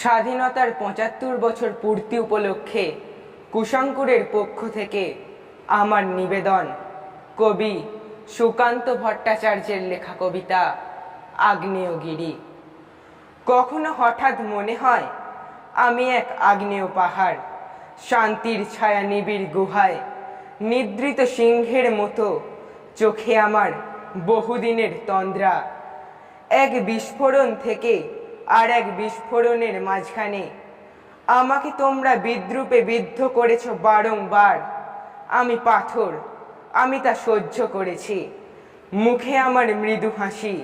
স্বাধীনতার ৭৫ বছর পূর্তি উপলক্ষে কুশঙ্কুরের পক্ষ থেকে আমার নিবেদন কবি সুকান্ত ভট্টাচার্যের লেখা কবিতা আগ্নেয়গিরি। কখনো হঠাৎ মনে হয় আমি এক আগ্নেয় পাহাড়, শান্তির ছায়া নিবিড় গুহায়, নিদ্রিত সিংহের মতো চোখে আমার বহুদিনের তন্দ্রা। এক বিস্ফোরণ থেকে আর এক বিস্ফোরণের মাঝখানে আমাকে তোমরা বিদ্রূপে বিদ্ধ করেছ বারংবার। আমি পাথর, আমি তা সহ্য করেছি। মুখে আমার মৃদু হাসি,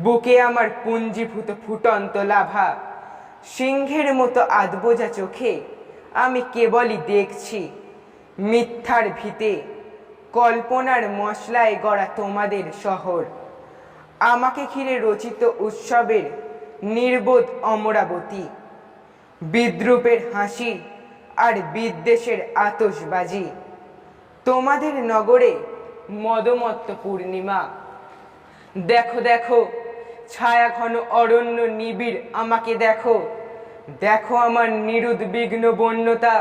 বুকে আমার পুঞ্জীভূত ফুটন্ত লাভা। সিংহের মতো আধবোজা চোখে আমি কেবলই দেখছি মিথ্যার ভিতে, কল্পনার মশলায় গড়া তোমাদের শহর। আমাকে ঘিরে রচিত উৎসবের নির্বোধ অমরাবতী, বিদ্রূপের হাসি আর বিদ্বেষের আতশবাজি। তোমাদের নগরে মদমত্ত পূর্ণিমা। দেখো দেখো ছায়া ঘন অরণ্য নিবিড় আমাকে দেখো, দেখো আমার নিরুদ্বিগ্ন বন্যতা।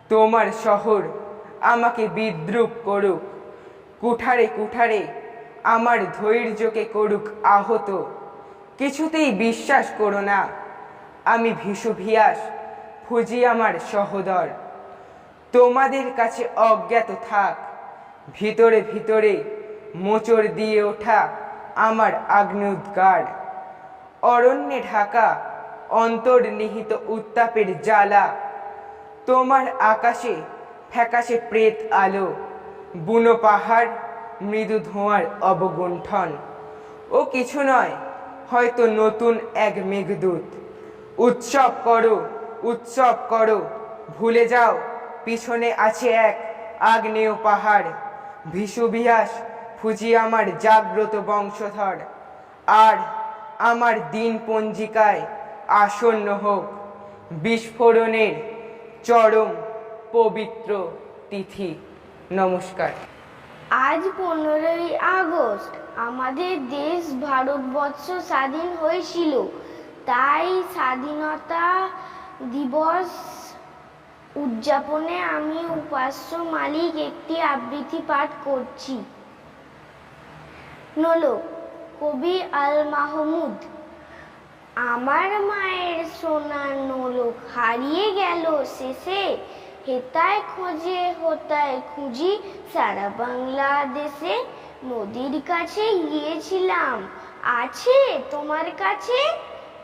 তোমার শহর আমাকে বিদ্রূপ করুক, কুঠারে কুঠারে আমার ধৈর্যকে করুক আহত। কিছুতেই বিশ্বাস করো না আমি ভিসুভিয়াস, ফুজি আমার সহোদর। তোমাদের কাছে অজ্ঞাত থাক ভিতরে ভিতরে মোচড় দিয়ে ওঠা আমার আগ্নেয়োদ্গার। অরণ্যে ঢাকা অন্তর্নিহিত উত্তাপের জ্বালা। তোমার আকাশে ফ্যাকাশে প্রেত আলো, বুনো পাহাড়, মৃদু ধোঁয়ার অবগুণ্ঠন। ও কিছু নয়, হয়তো নতুন এক মেঘদূত। উৎসব করো, উৎসব করো, ভুলে যাও পিছনে আছে এক আগ্নেয় পাহাড়। ভিসুভিয়াস, ফুজি আমার জাগ্রত বংশধর। আর আমার দিন পঞ্জিকায় আসন্ন হোক বিস্ফোরণের চরম পবিত্র তিথি। নমস্কার। আজ 15ই আগস্ট আমাদের দেশ ভারতবর্ষ স্বাধীন হয়েছিল। তাই স্বাধীনতা দিবস উদযাপনে আমি উপাস্য মালিক একটি আবৃত্তি পাঠ করছি। নোলক, কবি আল মাহমুদ। আমার মায়ের সোনার নোলক হারিয়ে গেল শেষে, হেতায় খোঁজে হোতায় খুঁজি সারা বাংলাদেশে। নদীর কাছে গিয়েছিলাম, আছে তোমার কাছে?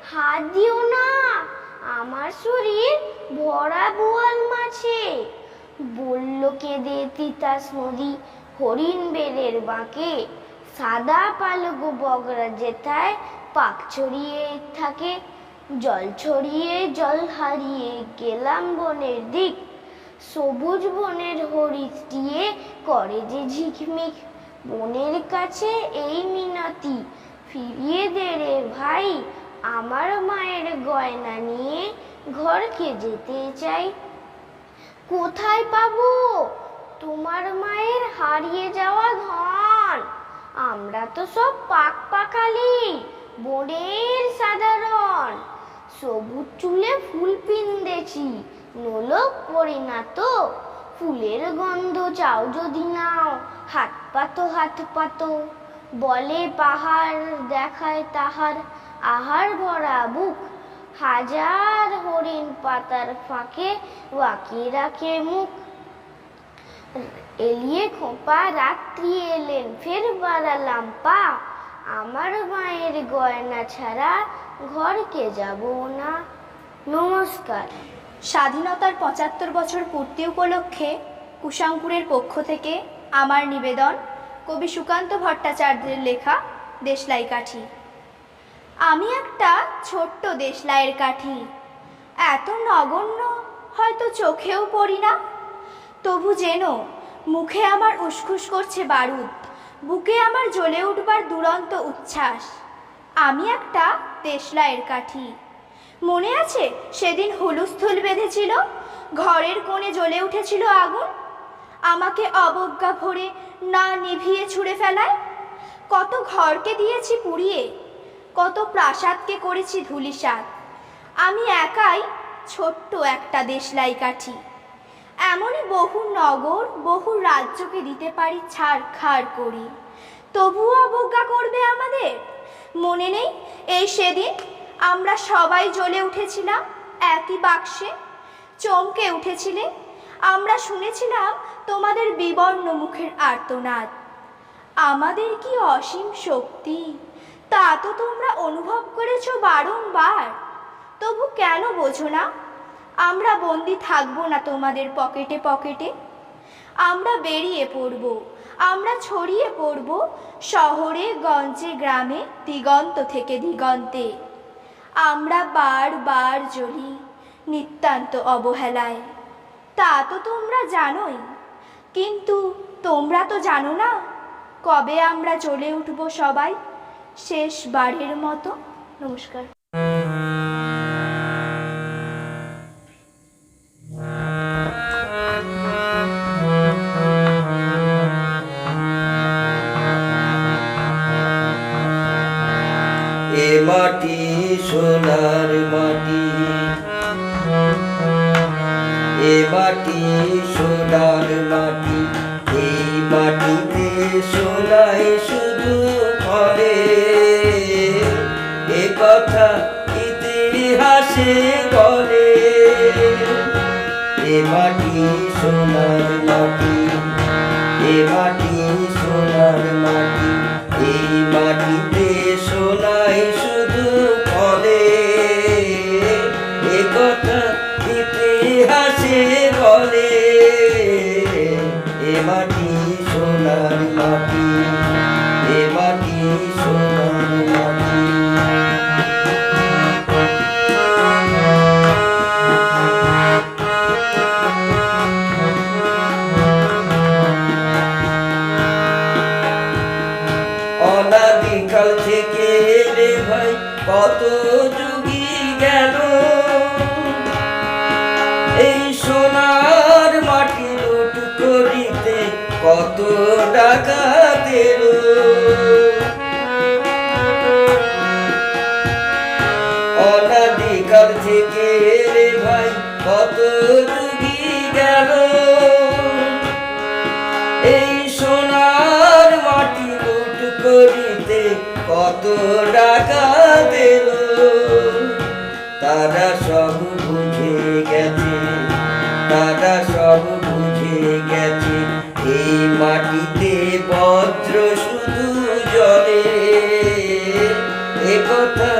হাত দিও না, আমার শরীর ভরা বোয়াল মাছে। বলল কেঁদে তিতাস নদী হরিণ বেড়ের বাঁকে, সাদা পালক বগরা যেথায় পাক ছড়িয়ে থাকে। জল ছড়িয়ে জল হারিয়ে গেলাম বনের দিক, সবুজ বনের হরিৎ দিয়ে করে যে ঝিকমিক। বনের কাছে এই মিনতি, ফিরিয়ে দে রে ভাই, আমার মায়ের গয়না নিয়ে ঘরকে যেতে চাই। কোথায় পাবো তোমার মায়ের হারিয়ে যাওয়া ধন? আমরা তো সব পাকালি বনের সাধারণ। সবুজ চুলে ফুল পিন্দেছি, নোলক পরি না তো। ফুলের গন্ধ চাও যদি নাও, হাত পাতো। বলে পাহাড় দেখায় তাহার আহার ভরা বুক, হাজার হরিণ পাতার ফাঁকে বাকি রাখে মুখ। এলিয়ে খোঁপা রাত্রি এলেন, ফের বাড়ালাম পা। আমার মায়ের গয়না ছাড়া ঘরকে যাব না। নমস্কার। স্বাধীনতার ৭৫ বছর পূর্তি উপলক্ষে কুশাঙ্কুরের পক্ষ থেকে আমার নিবেদন কবি সুকান্ত ভট্টাচার্যের লেখা দেশলাই কাঠি। আমি একটা ছোট্ট দেশলাইয়ের কাঠি, এত নগণ্য হয়তো চোখেও পড়ি না। তবু যেন মুখে আমার উসখুস করছে বারুদ, বুকে আমার জ্বলে উঠবার দুরন্ত উচ্ছ্বাস। আমি একটা দেশলাইয়ের কাঠি। মনে আছে সেদিন হুলুস্থুল বেঁধেছিল, ঘরের কোণে জ্বলে উঠেছিল আগুন, আমাকে অবজ্ঞা ভরে না নিভিয়ে ছুঁড়ে ফেলায়। কত ঘরকে দিয়েছি পুড়িয়ে, কত প্রাসাদকে করেছি ধূলিসাৎ। আমি একাই ছোট্ট একটা দেশলাই কাঠি। এমনই বহু নগর বহু রাজ্যকে দিতে পারি ছাড়খাড় করি, তবুও অবজ্ঞা করবে আমাদের। মনে নেই এই সেদিন আমরা সবাই জ্বলে উঠেছিলাম একই বাক্সে, চমকে উঠেছিলে। আমরা শুনেছিলাম তোমাদের বিবর্ণ মুখের আর্তনাদ। আমাদের কি অসীম শক্তি, তা তো তোমরা অনুভব করেছ বারংবার। তবু কেন বোঝো না আমরা বন্দি থাকবো না তোমাদের পকেটে পকেটে? আমরা বেরিয়ে পড়ব, আমরা ছড়িয়ে পড়ব শহরে গঞ্জে গ্রামে দিগন্ত থেকে দিগন্তে। আমরা বারবার জ্বলি নিতান্ত অবহেলায়, তা তো তোমরা জানোই। কিন্তু তোমরা তো জানো না কবে আমরা জ্বলে উঠব সবাই শেষবারের মতো। নমস্কার। এ মাটি সোনার মাটি, এ মাটি সোনার মাটি, এই মাটিতে সোনাই শুধু ফলে। এ কথা ইতিহাসে বলে। এ মাটি সোনার মাটি, এ মাটি সোনার মাটি, এই মাটিতে সোনাই শুধু ফলে। এ কথা ইতিহাসে বলে। এ মাটি সোনার মাটি, এ মাটি সোনার মাটি। অনাদিকাল থেকে রে ভাই কত যুগই গেল, এই সোনার মাটি লুট করিতে কত ডাকাত এলো। অনাদিকাল থেকে রে ভাই কত যুগই গেল, এই সোনার মাটি লুট করিতে কত ডাকাত এলো। তারা সব বুঝে গেছে, তারা সব বুঝে গেছে, এই মাটিতে বজ্র শুধু জ্বলে। এ কথা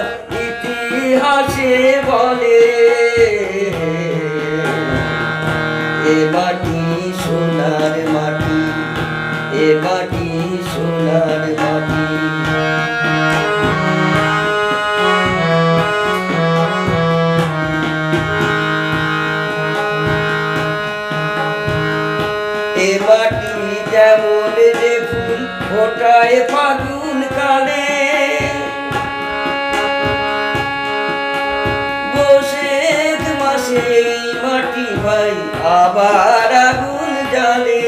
ইতিহাসে বলে। এ মাটি সোনার মাটি, এ মাটি সোনার মাটি। এ মাটি যেমন যে ফুল ফোটায় ফাগুন কালে, মাসে এই মাটি ভাই আবার আগুন জ্বালে।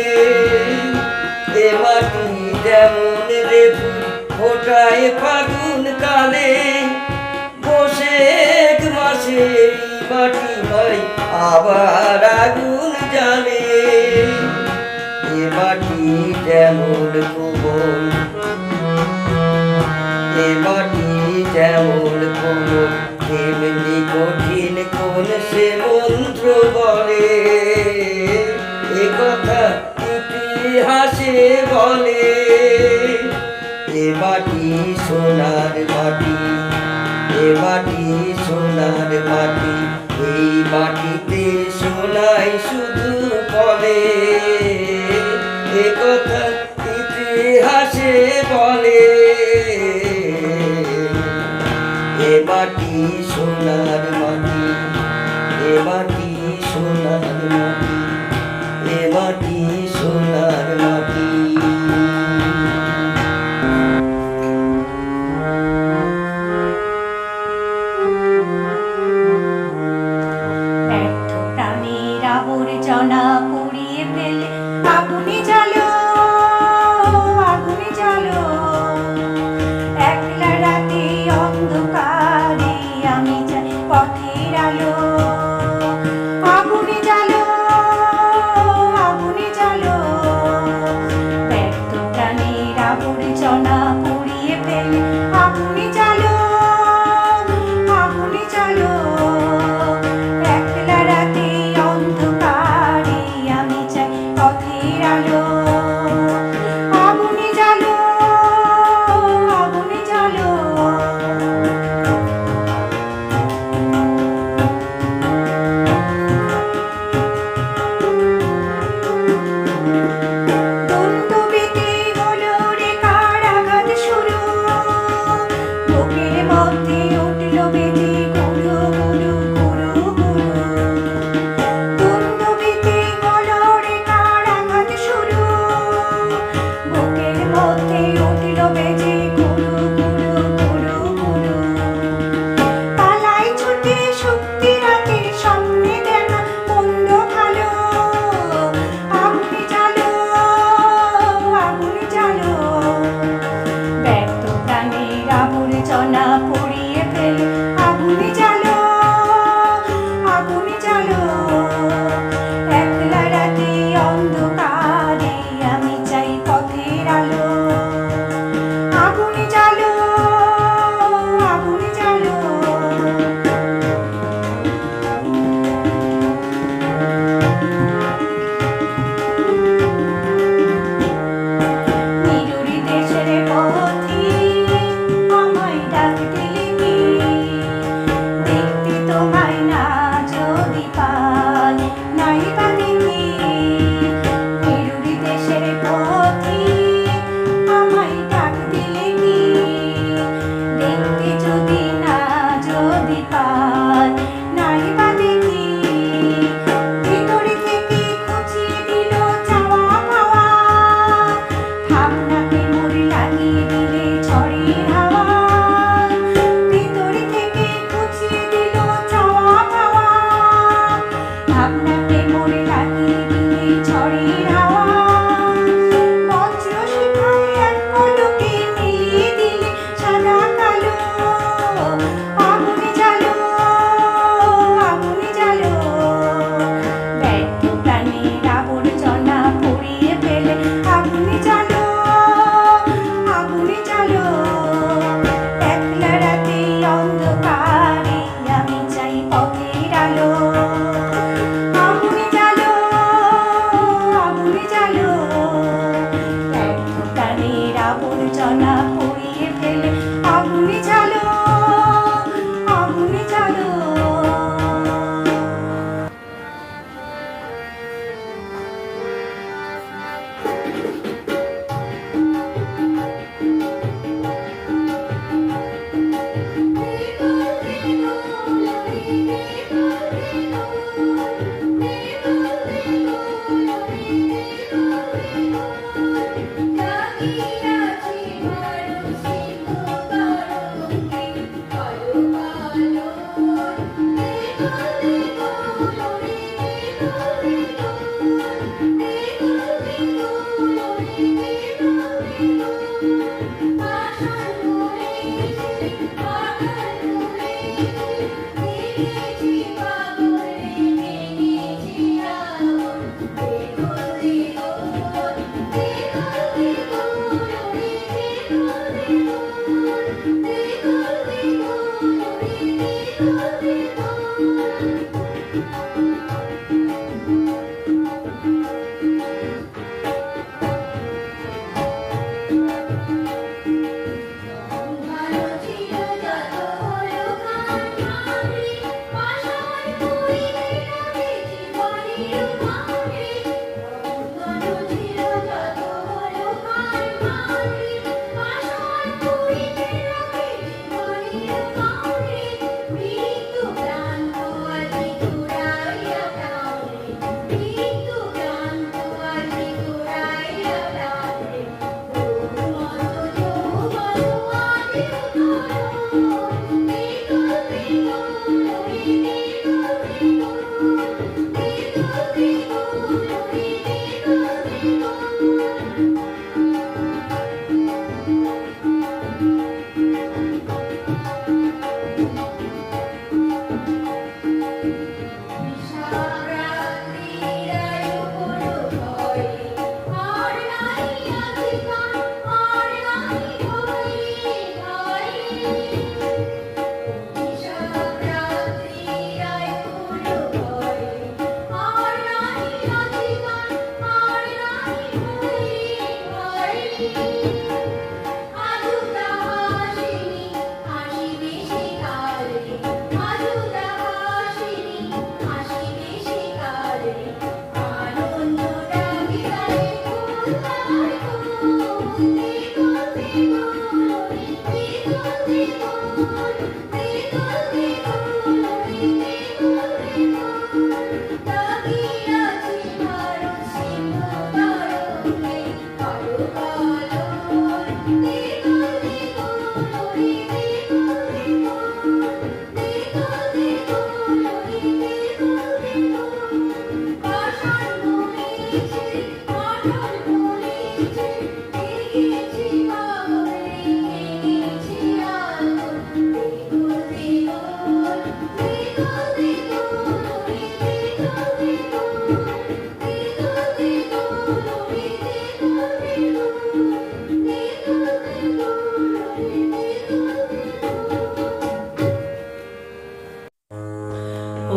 এ মাটি যেমন রে ফুল ফোটায় ফাগুন কালে, বৈশাখ মাসে এই মাটি ভাই আবার আগুন জ্বালে। এ মাটি যেমন কোমল, এ মাটি যেমন কোমল, তেমনি কঠিন কোন সে মন্ত্র বলে। এ কথা ইতিহাসে বলে। এ মাটি সোনার মাটি, এ মাটি সোনার মাটি, এই মাটিতে সোনাই শুধু বলে। এ কথা ইতিহাসে বলে। এ মাটি সোনার মাটি, এ মাটি সোনার মাটি, এ মাটি সোনার মাটি। ব্যর্থ প্রাণের আবর্জনা পুড়িয়ে ফেলে আগুনে জ্বালো, আগুনে জ্বালো। একলা রাতে অন্ধকারে আমি যাই পথের আলো। আগুনে জ্বালো, আগুনে জ্বালো। ব্যর্থ প্রাণের আবর্জনা পুড়িয়ে ফেলে আগুনে জ্বালো, আগুনে জ্বালো। একলা রাতে অন্ধকারে আমি চাই পথের আলো। আগুনে জ্বালো, আগুনে জ্বালো। দুন্দুবিতে হলো রে কারাঘাত শুরু, বুকের মধ্যে উঠল বেজে গুরু গুরু গুরু গুরু। দুন্দুবিতে হলো রে কারাঘাত শুরু, বুকের মধ্যে উঠল বেজে গুরু গুরু গুরু গুরু। পালাই ছুটে শক্তি রাতের সামনে দেখা মন্দ ভালো। আগুনে জ্বালো, আগুনে জ্বালো। ব্যর্থ প্রাণের আবর্জনা পুড়িয়ে ফেলে আগুনে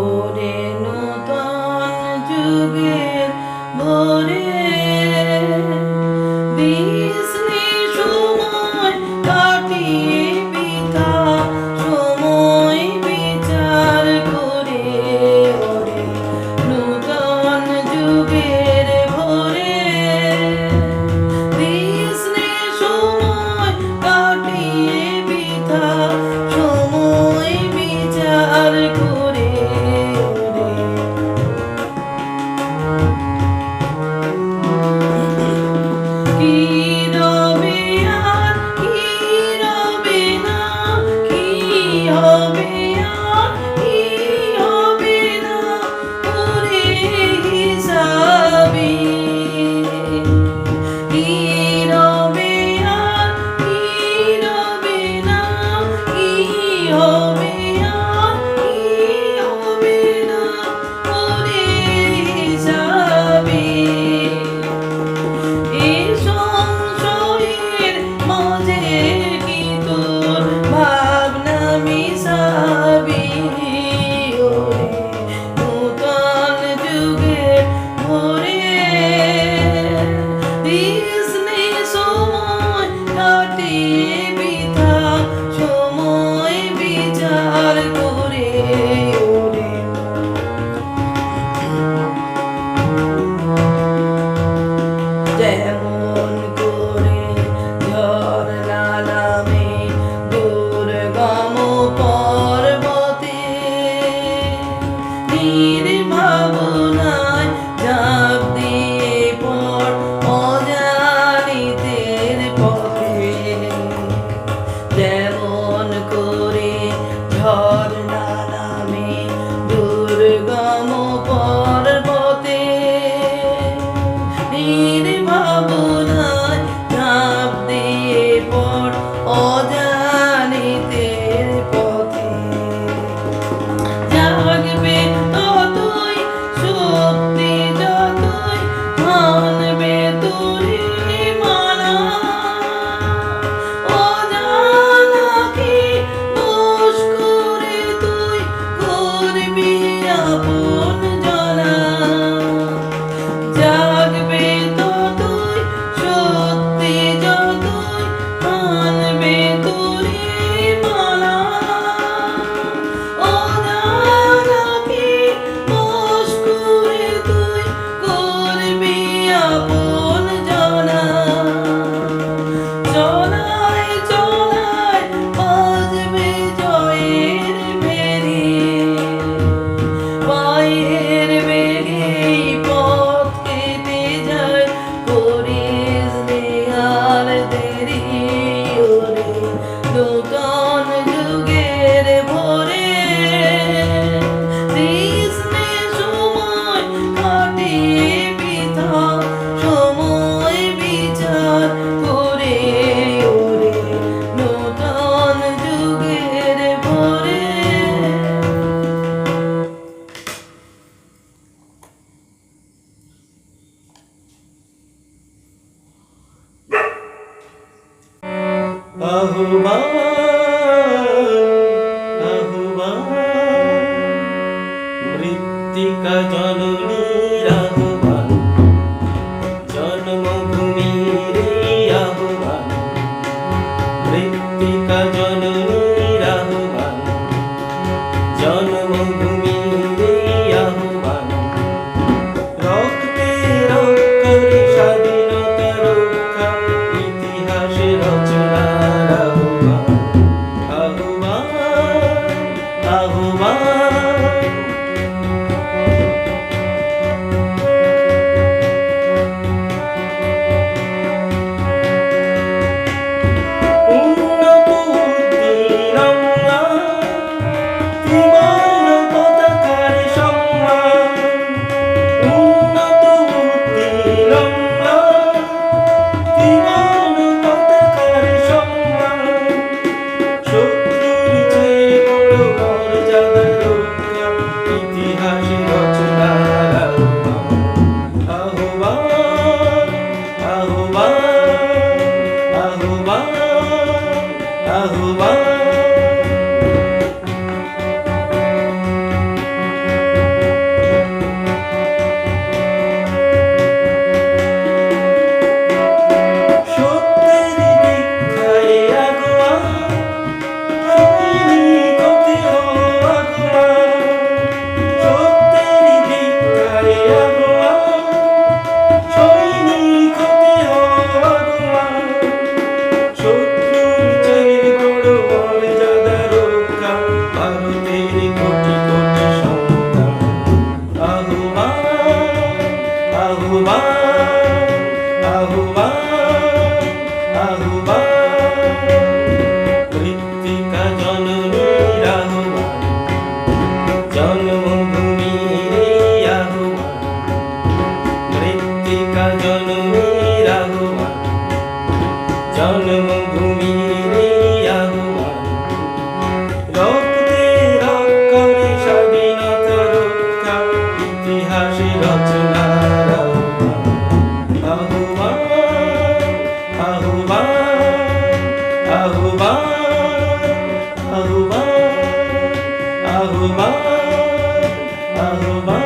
ওরে নূতন যুগের ভোরে বিস্নি সময় কাটিয়ে বৃথা সময় বিচার করে ওরে নূতন যুগের ভোরে বিস্নি সময় কাটিয়ে বৃথা সময় বিচার করে কি রবে আর কি রবে না, কি হবে আর কি হবে না, ওরে হিসাবি কি রবে আর কি রবে না, কি হবে আর কি হবে না, ওরে হিসাবি এই সংশয়ের মাঝে কি তোর ভাবনা মিশাবি ওরে নূতন যুগের ভোরে বিস্নি সময় কাটিয়ে বৃথা সময় বিচার করে ওরে যেমন করে ঝরনা নামে দুর্গম পর্বতে নির্ভাবনায় ঝাঁপ দিয়ে পড় অজানিতের পথে যেমন করে ঝরনা নামে দুর্গম পর্বতে নির্ভাবনায় ঝাঁপ দিয়ে পড় অজানিতের পথে জাগবে ততই শক্তি যতই মানবে তোরে মানা অজানাকে দোষ করে তুই করবি আপন জানা জাগবে ততই সত্যি যতই মানবে তোরে মানা অজানাকে দোষ করে তুই করবি আপন জানা চলায় চলায় বাজবে জয়ের বেরি পায়ের বেগেই পথ কেটে যায় করিস নে আর দেরি ওরে নূতন যুগের ভোরে বিস্নি সময় কাটিয়ে বৃথা সময় বিচার করে ওরে নূতন যুগের ভোরে আহ্বান আহ্বান মৃত্তিকা জননীর আহ্বান জন্মভূমির আহ্বান মৃত্তিকা জননীর আহ্বান জন্মভূমির আহ্বান রক্তে রক্ষরে স্বাধীনতা রক্ষা ইতিহাসে রচনার আহ্বান আহ্বান আহ্বান উন্নত উদ্দীনম্লা ত্রিবর্ণ পতাকার সম্মান উন্নত উদ্দীনম্লা ত্রিবর্ণ পতাকার সম্মান শত্রুর চেয়ে বড় মর্যাদা রক্ষা ইতিহাসে রচনার আহ্বান আহ্বান আহ্বান আহ্বান সত্যের দীক্ষায় আগুয়ান সৈনিক হতে হও আগুয়ান সত্যের দীক্ষায় আগুয়ান সৈনিক হতে হও আগুয়ান শত্রুর চেয়ে বড় মর্যাদা রক্ষা ভারতের কোটি কোটি সন্তান আহ্বান আহ্বান আহ্বান আহ্বান মৃত্তিকা জননীর আহ্বান জন্মভূমির এই আহ্বান মৃত্তিকা জননীর আহ্বান জন্মভূমির এই আহ্বান রক্তে রক্ষরে স্বাধীনতা রক্ষা ইতিহাসে রচনার আহ্বান আহ্বান আহ্বান আহ্বান আহ্বান আহ্বান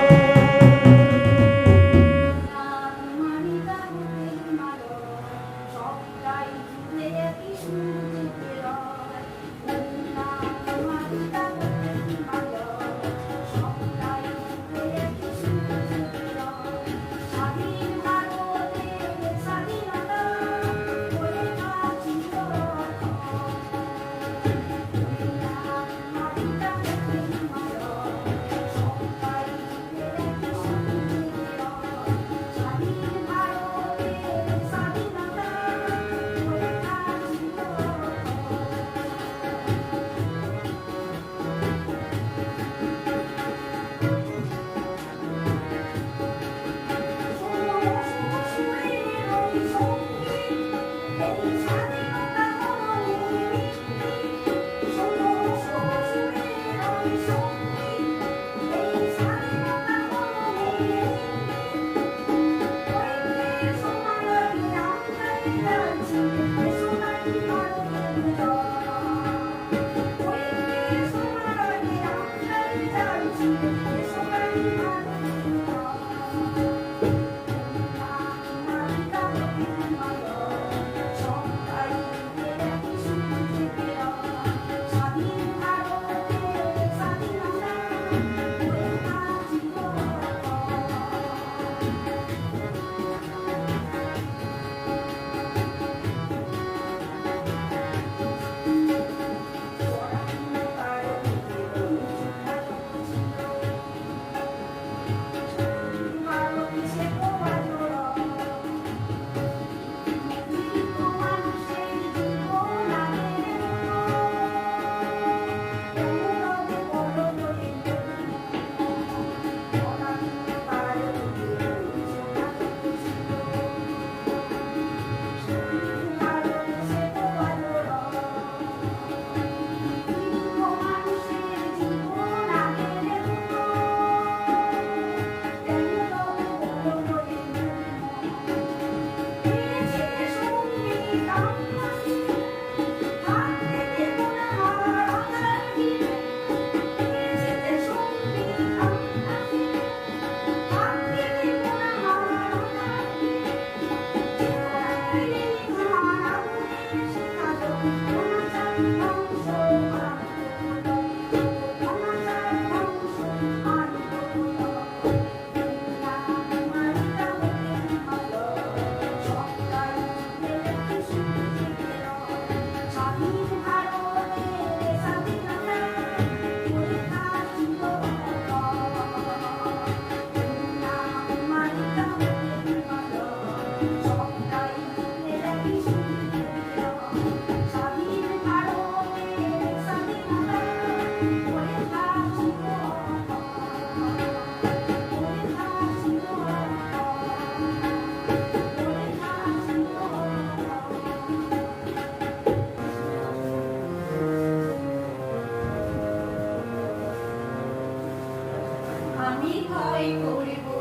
আমি ভয় করব